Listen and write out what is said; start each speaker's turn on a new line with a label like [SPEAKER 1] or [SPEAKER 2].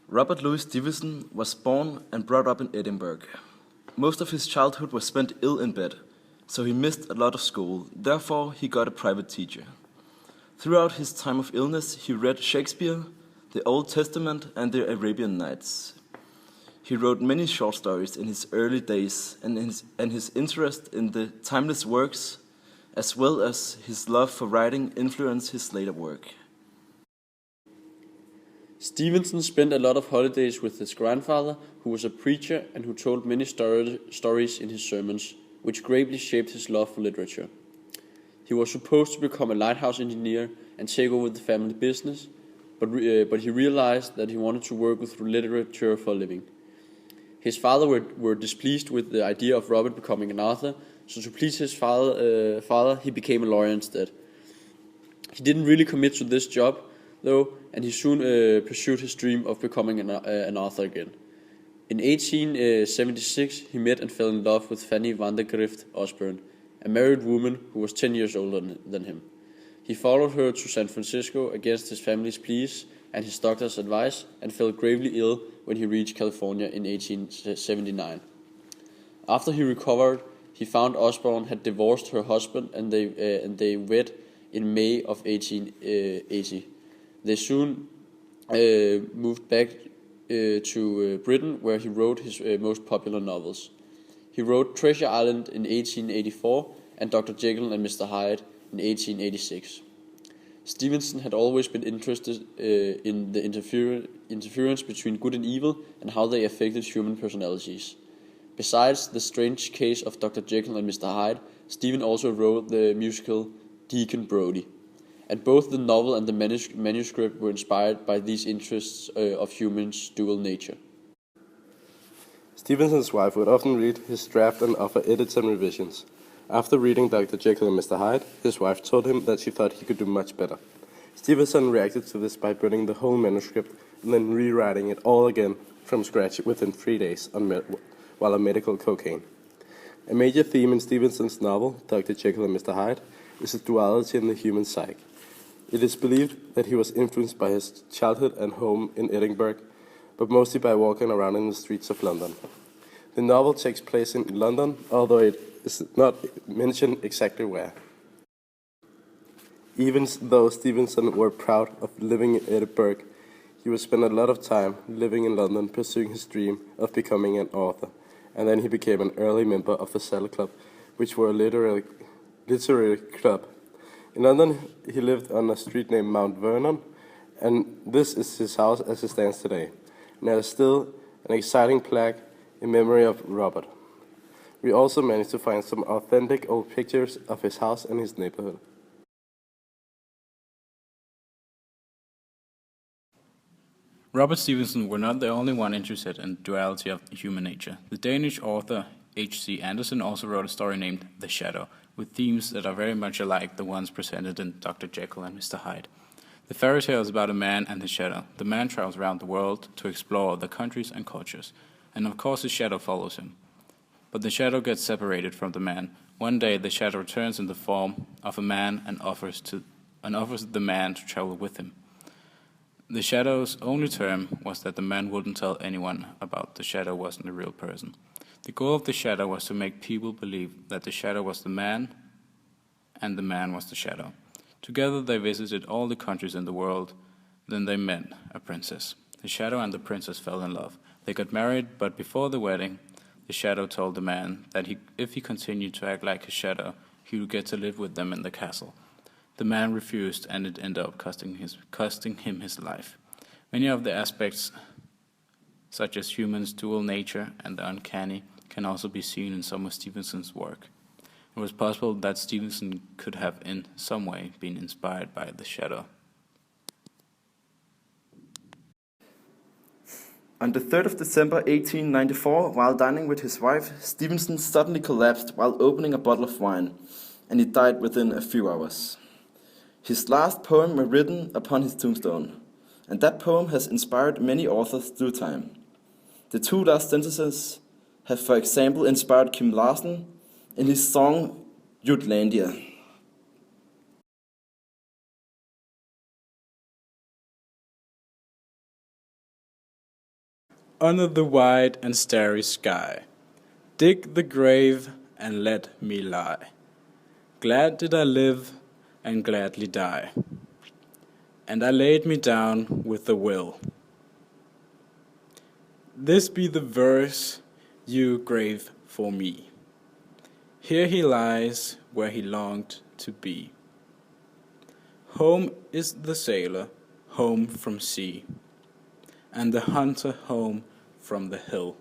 [SPEAKER 1] Robert Louis Stevenson was born and brought up in Edinburgh. Most of his childhood was spent ill in bed, so he missed a lot of school. Therefore, he got a private teacher. Throughout his time of illness, he read Shakespeare, the Old Testament, and the Arabian Nights. He wrote many short stories in his early days, and his interest in the timeless works, as well as his love for writing, influenced his later work.
[SPEAKER 2] Stevenson spent a lot of holidays with his grandfather, who was a preacher and who told many stories in his sermons, which greatly shaped his love for literature. He was supposed to become a lighthouse engineer and take over the family business, but he realized that he wanted to work with literature for a living. His father were displeased with the idea of Robert becoming an author, so to please his father, he became a lawyer instead. He didn't really commit to this job, though, and he soon pursued his dream of becoming an author again. In 1876, he met and fell in love with Fanny Vandergrift Osborne, a married woman who was 10 years older than him. He followed her to San Francisco against his family's pleas and his doctor's advice, and fell gravely ill when he reached California in 1879. After he recovered, he found Osborne had divorced her husband, and they wed in May of 1880. They soon moved back to Britain, where he wrote his most popular novels. He wrote Treasure Island in 1884 and Dr. Jekyll and Mr. Hyde in 1886. Stevenson had always been interested in the interference between good and evil and how they affected human personalities. Besides the strange case of Dr. Jekyll and Mr. Hyde, Stevenson also wrote the musical Deacon Brodie, and both the novel and the manuscript were inspired by these interests of humans' dual nature.
[SPEAKER 3] Stevenson's wife would often read his draft and offer edits and revisions. After reading Dr. Jekyll and Mr. Hyde, his wife told him that she thought he could do much better. Stevenson reacted to this by burning the whole manuscript and then rewriting it all again from scratch within 3 days while on medical cocaine. A major theme in Stevenson's novel, Dr. Jekyll and Mr. Hyde, is the duality in the human psyche. It is believed that he was influenced by his childhood and home in Edinburgh, but mostly by walking around in the streets of London. The novel takes place in London, although it is not mentioned exactly where. Even though Stevenson were proud of living in Edinburgh, he would spend a lot of time living in London pursuing his dream of becoming an author, and then he became an early member of the Saddle Club, which were a literary club. In London, he lived on a street named Mount Vernon, and this is his house as it stands today. And there is still an exciting plaque in memory of Robert. We also managed to find some authentic old pictures of his house and his neighborhood.
[SPEAKER 4] Robert Stevenson were not the only one interested in the duality of human nature. The Danish author H.C. Andersen also wrote a story named The Shadow, with themes that are very much alike the ones presented in Dr. Jekyll and Mr. Hyde. The fairy tale is about a man and his shadow. The man travels around the world to explore other countries and cultures, and of course his shadow follows him. But the shadow gets separated from the man. One day the shadow returns in the form of a man and offers the man to travel with him. The shadow's only term was that the man wouldn't tell anyone about the shadow wasn't a real person. The goal of the shadow was to make people believe that the shadow was the man and the man was the shadow. Together they visited all the countries in the world. Then they met a princess. The shadow and the princess fell in love. They got married, but before the wedding, the shadow told the man that if he continued to act like his shadow, he would get to live with them in the castle. The man refused, and it ended up costing him his life. Many of the aspects, such as humans' dual nature and the uncanny, can also be seen in some of Stevenson's work. It was possible that Stevenson could have in some way been inspired by the shadow.
[SPEAKER 1] On the 3rd of December 1894, while dining with his wife, Stevenson suddenly collapsed while opening a bottle of wine, and he died within a few hours. His last poem was written upon his tombstone, and that poem has inspired many authors through time. The two last sentences have, for example, inspired Kim Larsen in his song Jutlandia.
[SPEAKER 4] under the wide and starry sky. Dig the grave and let me lie. Glad did I live and gladly die. And I laid me down with a will. This be the verse you grave for me. Here he lies where he longed to be. Home is the sailor, home from sea, and the hunter home from the hill.